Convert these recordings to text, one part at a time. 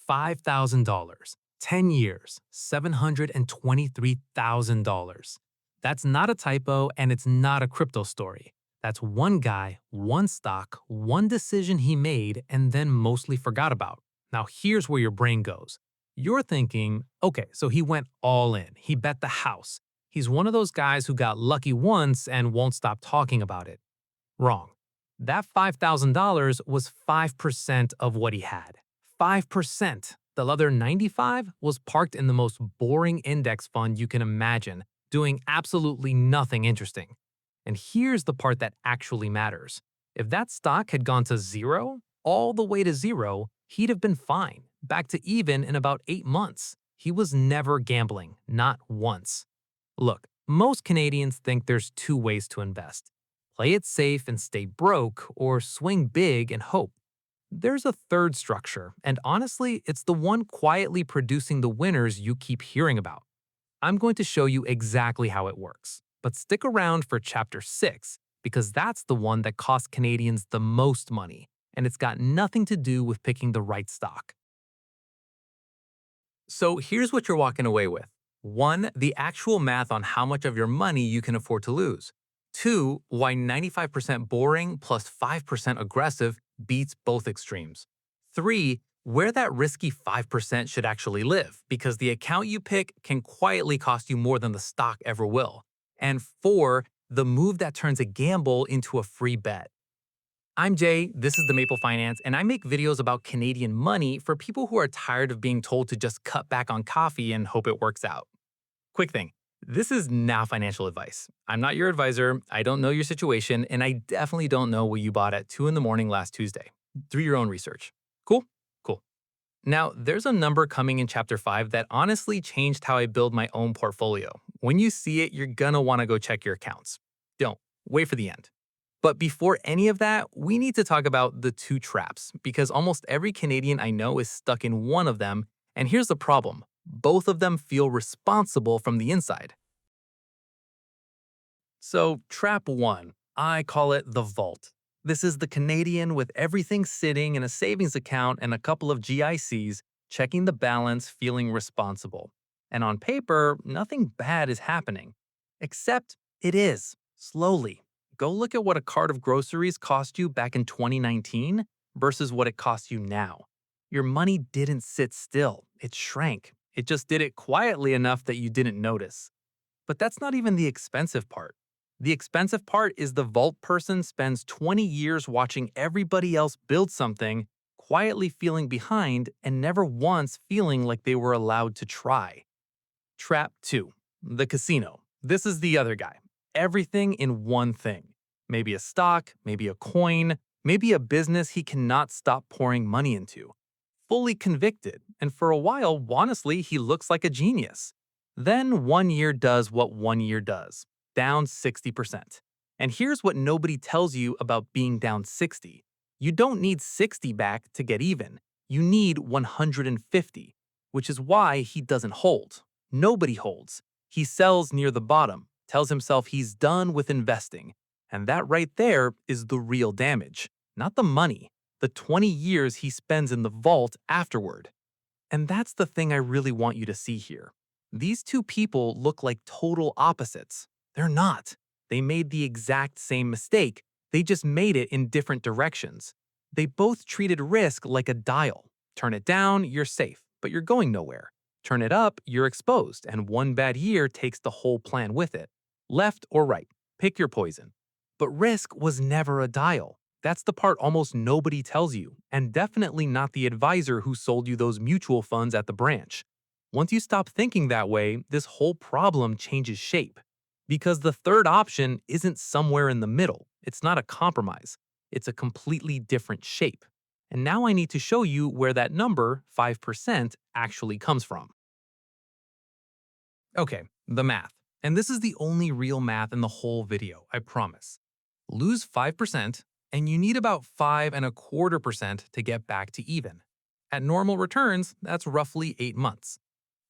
$5,000, 10 years, $723,000. That's not a typo and it's not a crypto story. That's one guy, one stock, one decision he made and then mostly forgot about. Now here's where your brain goes. You're thinking, okay, so he went all in. He bet the house. He's one of those guys who got lucky once and won't stop talking about it. Wrong. That $5,000 was 5% of what he had. 5%. The other 95 was parked in the most boring index fund you can imagine, doing absolutely nothing interesting. And here's the part that actually matters. If that stock had gone to zero, all the way to zero, he'd have been fine, back to even in about 8 months. He was never gambling, not once. Look, most Canadians think there's two ways to invest. Play it safe and stay broke, or swing big and hope. There's a third structure, and honestly, it's the one quietly producing the winners you keep hearing about. I'm going to show you exactly how it works, but stick around for Chapter 6, because that's the one that costs Canadians the most money, and it's got nothing to do with picking the right stock. So here's what you're walking away with. 1. The actual math on how much of your money you can afford to lose. 2. Why 95% boring plus 5% aggressive beats both extremes. 3. Where that risky 5% should actually live, because the account you pick can quietly cost you more than the stock ever will. And 4. The move that turns a gamble into a free bet. I'm Jay, this is The Maple Finance, and I make videos about Canadian money for people who are tired of being told to just cut back on coffee and hope it works out. Quick thing, this is not financial advice. I'm not your advisor, I don't know your situation, and I definitely don't know what you bought at 2 in the morning last Tuesday. Do your own research. Cool? Cool. Now, there's a number coming in Chapter 5 that honestly changed how I build my own portfolio. When you see it, you're gonna wanna go check your accounts. Don't. Wait for the end. But before any of that, we need to talk about the two traps, because almost every Canadian I know is stuck in one of them, and here's the problem. Both of them feel responsible from the inside. So, trap 1. I call it the vault. This is the Canadian with everything sitting in a savings account and a couple of GICs, checking the balance, feeling responsible. And on paper, nothing bad is happening. Except it is, slowly. Go look at what a cart of groceries cost you back in 2019 versus what it costs you now. Your money didn't sit still, it shrank. It just did it quietly enough that you didn't notice. But that's not even the expensive part. The expensive part is the vault person spends 20 years watching everybody else build something, quietly feeling behind, and never once feeling like they were allowed to try. Trap 2. The casino. This is the other guy. Everything in one thing. Maybe a stock, maybe a coin, maybe a business he cannot stop pouring money into. Fully convicted, and for a while, honestly, he looks like a genius. Then 1 year does what 1 year does, down 60%. And here's what nobody tells you about being down 60. You don't need 60 back to get even. You need 150, which is why he doesn't hold. Nobody holds. He sells near the bottom, tells himself he's done with investing. And that right there is the real damage, not the money, the 20 years he spends in the vault afterward. And that's the thing I really want you to see here. These two people look like total opposites. They're not. They made the exact same mistake. They just made it in different directions. They both treated risk like a dial. Turn it down, you're safe, but you're going nowhere. Turn it up, you're exposed, and one bad year takes the whole plan with it. Left or right, pick your poison. But risk was never a dial. That's the part almost nobody tells you, and definitely not the advisor who sold you those mutual funds at the branch. Once you stop thinking that way, this whole problem changes shape. Because the third option isn't somewhere in the middle. It's not a compromise. It's a completely different shape. And now I need to show you where that number, 5%, actually comes from. Okay, the math. And this is the only real math in the whole video, I promise. Lose 5%, and you need about 5.25% to get back to even. At normal returns, that's roughly 8 months.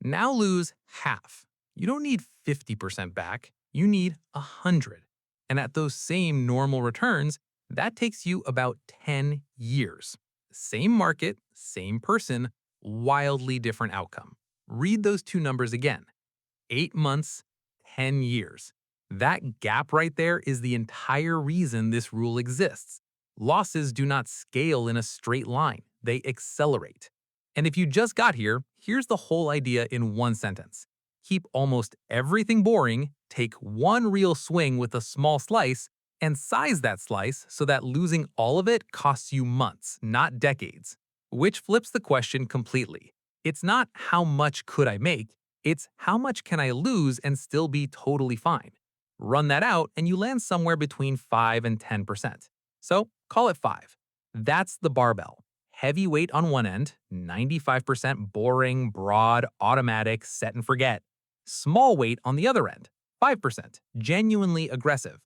Now lose half. You don't need 50% back, you need 100. And at those same normal returns, that takes you about 10 years. Same market, same person, Wildly different outcome. Read those two numbers again. 8 months, 10 years. That gap right there is the entire reason this rule exists. Losses do not scale in a straight line, they accelerate. And if you just got here, here's the whole idea in one sentence. Keep almost everything boring, take one real swing with a small slice, and size that slice so that losing all of it costs you months, not decades. Which flips the question completely. It's not how much could I make, it's how much can I lose and still be totally fine. Run that out and you land somewhere between 5 and 10%. So call it 5. That's the barbell. Heavy weight on one end, 95% boring, broad, automatic, set and forget. Small weight on the other end, 5%, genuinely aggressive.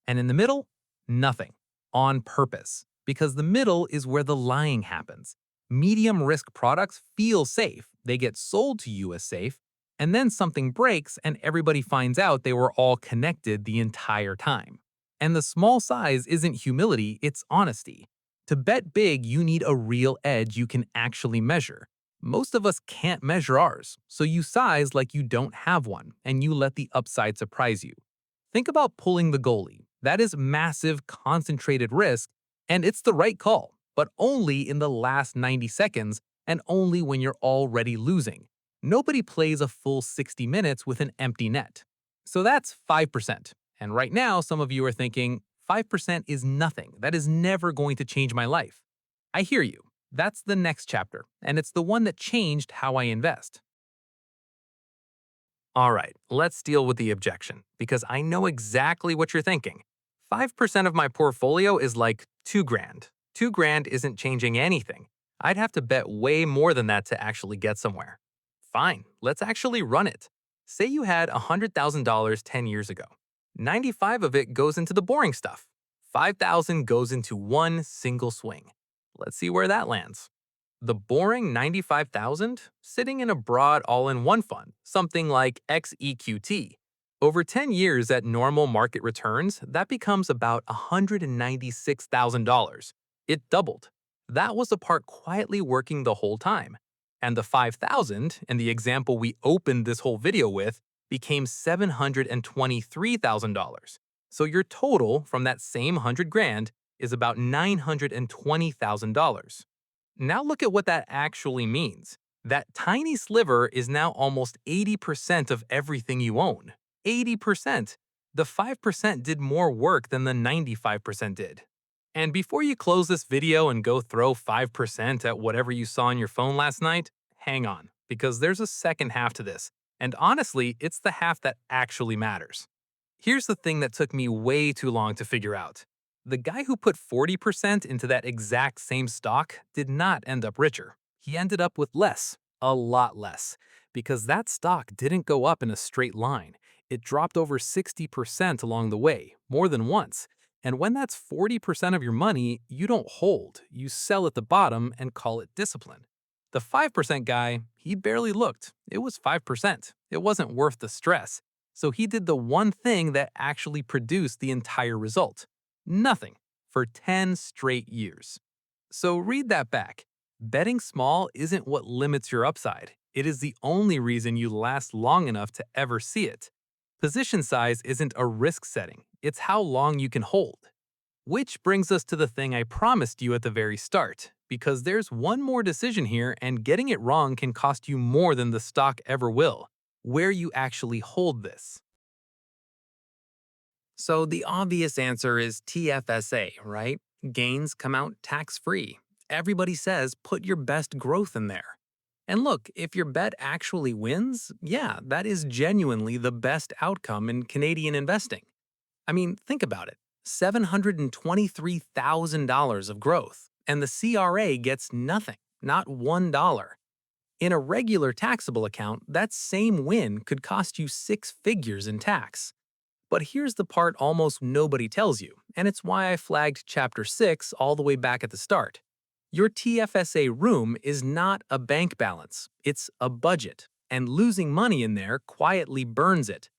And in the middle, nothing. On purpose. Because the middle is where the lying happens. Medium risk products feel safe, they get sold to you as safe, and then something breaks and everybody finds out they were all connected the entire time. And the small size isn't humility, it's honesty. To bet big, you need a real edge you can actually measure. Most of us can't measure ours, so you size like you don't have one, and you let the upside surprise you. Think about pulling the goalie. That is massive, concentrated risk, and it's the right call, but only in the last 90 seconds and only when you're already losing. Nobody plays a full 60 minutes with an empty net. So that's 5%. And right now, some of you are thinking, 5% is nothing. That is never going to change my life. I hear you. That's the next chapter, and it's the one that changed how I invest. All right, let's deal with the objection, because I know exactly what you're thinking. 5% of my portfolio is like 2 grand. 2 grand isn't changing anything. I'd have to bet way more than that to actually get somewhere. Fine, let's actually run it. Say you had $100,000 10 years ago. 95 of it goes into the boring stuff. 5,000 goes into one single swing. Let's see where that lands. The boring 95,000 sitting in a broad all-in-one fund, something like XEQT. Over 10 years at normal market returns, that becomes about $196,000. It doubled. That was the part quietly working the whole time. And the 5,000, in the example we opened this whole video with, became $723,000. So your total from that same 100 grand is about $920,000. Now look at what that actually means. That tiny sliver is now almost 80% of everything you own. 80%. The 5% did more work than the 95% did. And before you close this video and go throw 5% at whatever you saw on your phone last night, hang on, because there's a second half to this. And honestly, it's the half that actually matters. Here's the thing that took me way too long to figure out. The guy who put 40% into that exact same stock did not end up richer. He ended up with less, a lot less, because that stock didn't go up in a straight line. It dropped over 60% along the way, more than once. And when that's 40% of your money, you don't hold. You sell at the bottom and call it discipline. The 5% guy, he barely looked. It was 5%. It wasn't worth the stress. So he did the one thing that actually produced the entire result. Nothing for 10 straight years. So read that back. Betting small isn't what limits your upside. It is the only reason you last long enough to ever see it. Position size isn't a risk setting. It's how long you can hold. Which brings us to the thing I promised you at the very start, because there's one more decision here and getting it wrong can cost you more than the stock ever will. Where you actually hold this. So the obvious answer is TFSA, right? Gains come out tax-free. Everybody says put your best growth in there. And look, if your bet actually wins, yeah, that is genuinely the best outcome in Canadian investing. I mean, think about it. $723,000 of growth, and the CRA gets nothing, not $1. In a regular taxable account, that same win could cost you 6 figures in tax. But here's the part almost nobody tells you, and it's why I flagged Chapter 6 all the way back at the start. Your TFSA room is not a bank balance, it's a budget, and losing money in there quietly burns it.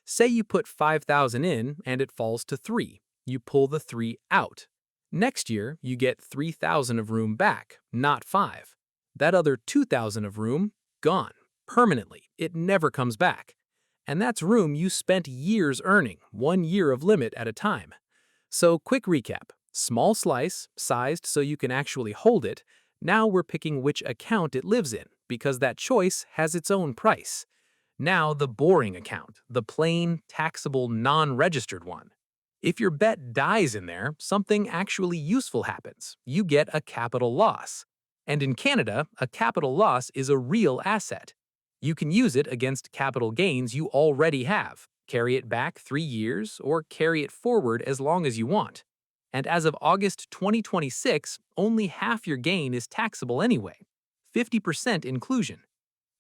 Say you put 5,000 in and it falls to 3. You pull the 3 out. Next year, you get 3,000 of room back, not 5. That other 2,000 of room, gone, permanently. It never comes back. And that's room you spent years earning, 1 year of limit at a time. So quick recap. Small slice, sized so you can actually hold it. Now we're picking which account it lives in, because that choice has its own price. Now the boring account, the plain, taxable, non-registered one. If your bet dies in there, something actually useful happens. You get a capital loss. And in Canada, a capital loss is a real asset. You can use it against capital gains you already have, carry it back 3 years, or carry it forward as long as you want. And as of August 2026, only half your gain is taxable anyway, 50% inclusion.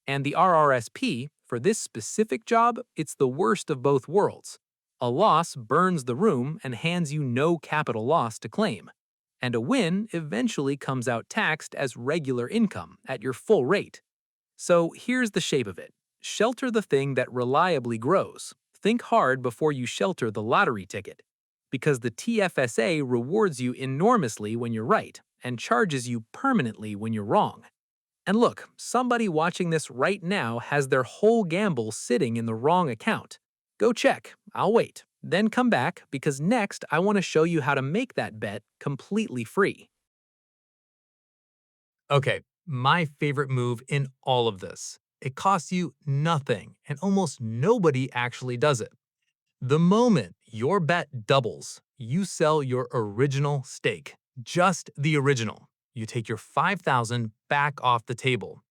And the RRSP, for this specific job, it's the worst of both worlds. A loss burns the room and hands you no capital loss to claim. And a win eventually comes out taxed as regular income at your full rate. So here's the shape of it. Shelter the thing that reliably grows. Think hard before you shelter the lottery ticket. Because the TFSA rewards you enormously when you're right and charges you permanently when you're wrong. And look, somebody watching this right now has their whole gamble sitting in the wrong account. Go check, I'll wait. Then come back because next I want to show you how to make that bet completely free. Okay, my favorite move in all of this. It costs you nothing, and almost nobody actually does it. The moment your bet doubles, you sell your original stake. Just the original. You take your 5,000 back off the table.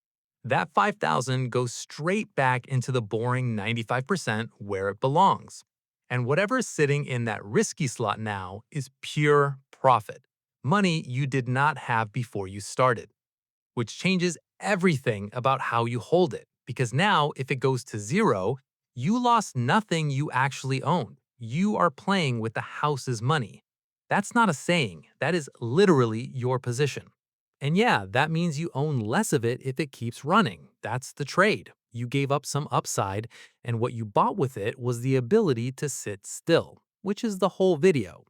That 5,000 goes straight back into the boring 95% where it belongs. And whatever is sitting in that risky slot now is pure profit. Money you did not have before you started, which changes everything about how you hold it. Because now, if it goes to zero, you lost nothing you actually owned. You are playing with the house's money. That's not a saying, that is literally your position. And yeah, that means you own less of it if it keeps running. That's the trade. You gave up some upside, and what you bought with it was the ability to sit still, which is the whole video.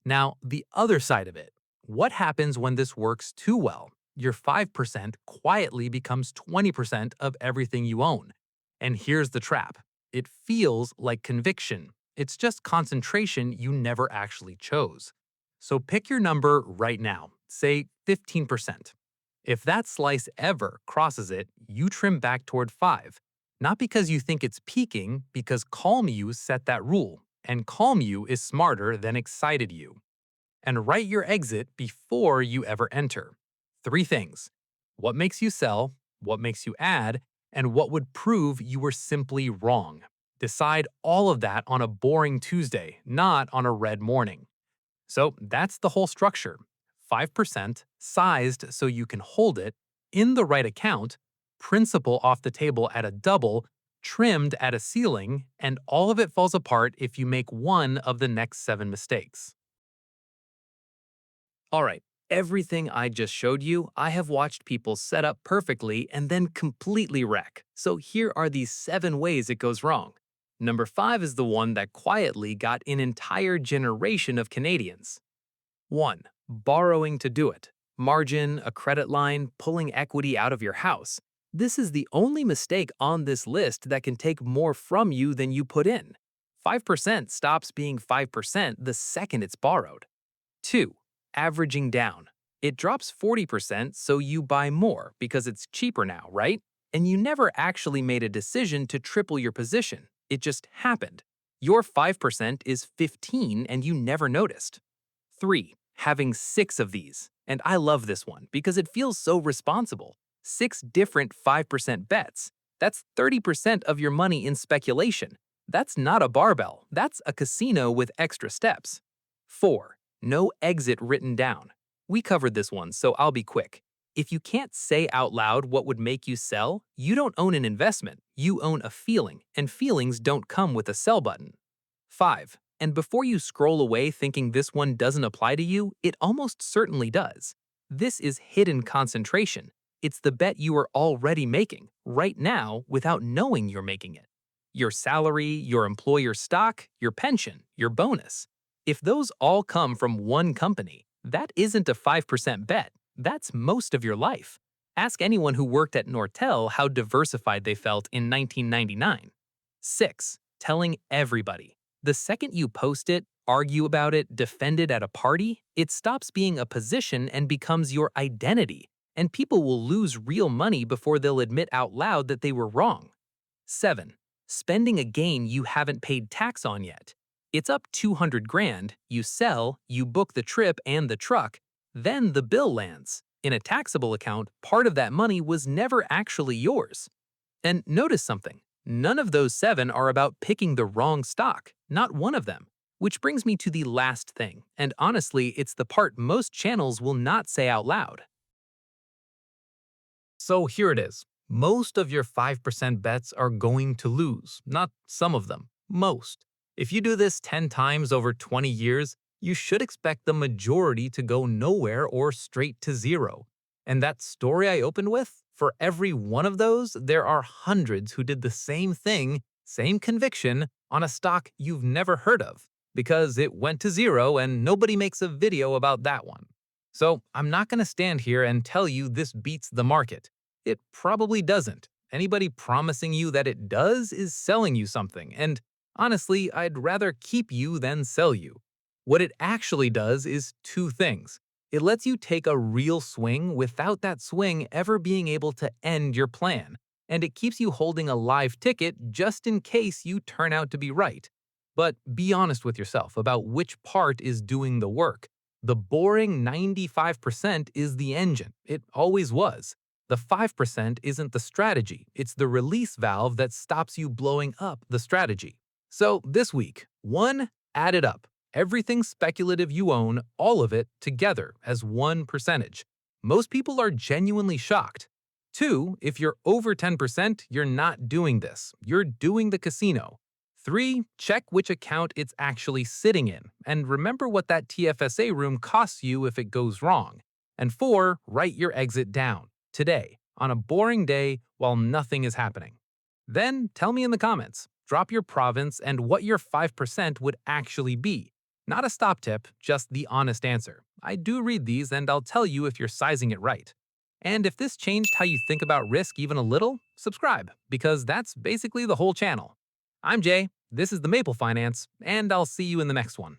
Now, the other side of it. What happens when this works too well? Your 5% quietly becomes 20% of everything you own. And here's the trap. It feels like conviction. It's just concentration you never actually chose. So pick your number right now, say 15%. If that slice ever crosses it, you trim back toward 5. Not because you think it's peaking, because Calm You set that rule, and Calm You is smarter than Excited You. And write your exit before you ever enter. 3 things. What makes you sell, what makes you add, and what would prove you were simply wrong. Decide all of that on a boring Tuesday, not on a red morning. So that's the whole structure. 5% sized so you can hold it, in the right account, principal off the table at a double, trimmed at a ceiling, and all of it falls apart if you make one of the next 7 mistakes. Alright, everything I just showed you, I have watched people set up perfectly and then completely wreck. So here are these 7 ways it goes wrong. Number 5 is the one that quietly got an entire generation of Canadians. 1. Borrowing to do it. Margin, a credit line, pulling equity out of your house. This is the only mistake on this list that can take more from you than you put in. 5% stops being 5% the second it's borrowed. 2. Averaging down. It drops 40% so you buy more because it's cheaper now, right? And you never actually made a decision to triple your position. It just happened. Your 5% is 15 and you never noticed. 3. Having 6 of these. And I love this one because it feels so responsible. 6 different 5% bets. That's 30% of your money in speculation. That's not a barbell. That's a casino with extra steps. 4. No exit written down. We covered this one, so I'll be quick. If you can't say out loud what would make you sell, you don't own an investment, you own a feeling, and feelings don't come with a sell button. 5. And before you scroll away thinking this one doesn't apply to you, it almost certainly does. This is hidden concentration. It's the bet you are already making, right now, without knowing you're making it. Your salary, your employer's stock, your pension, your bonus. If those all come from one company, that isn't a 5% bet. That's most of your life. Ask anyone who worked at Nortel how diversified they felt in 1999. 6. Telling everybody. The second you post it, argue about it, defend it at a party, it stops being a position and becomes your identity, and people will lose real money before they'll admit out loud that they were wrong. 7. Spending a gain you haven't paid tax on yet. It's up 200 grand, you sell, you book the trip and the truck, then the bill lands. In a taxable account, part of that money was never actually yours. And notice something. None of those 7 are about picking the wrong stock, not one of them. Which brings me to the last thing, and honestly, it's the part most channels will not say out loud. So here it is. Most of your 5% bets are going to lose, not some of them, most. If you do this 10 times over 20 years, you should expect the majority to go nowhere or straight to zero. And that story I opened with, for every one of those, there are hundreds who did the same thing, same conviction, on a stock you've never heard of, because it went to zero and nobody makes a video about that one. So I'm not going to stand here and tell you this beats the market. It probably doesn't. Anybody promising you that it does is selling you something, and honestly, I'd rather keep you than sell you. What it actually does is 2 things. It lets you take a real swing without that swing ever being able to end your plan, and it keeps you holding a live ticket just in case you turn out to be right. But be honest with yourself about which part is doing the work. The boring 95% is the engine. It always was. The 5% isn't the strategy, it's the release valve that stops you blowing up the strategy. So this week, 1. Add it up. Everything speculative you own, all of it, together as 1%. Most people are genuinely shocked. 2. If you're over 10%, you're not doing this. You're doing the casino. 3. Check which account it's actually sitting in, and remember what that TFSA room costs you if it goes wrong. And 4. Write your exit down. Today, on a boring day while nothing is happening. Then tell me in the comments. Drop your province and what your 5% would actually be. Not a stop tip, just the honest answer. I do read these and I'll tell you if you're sizing it right. And if this changed how you think about risk even a little, subscribe, because that's basically the whole channel. I'm Jay, this is the Maple Finance, and I'll see you in the next one.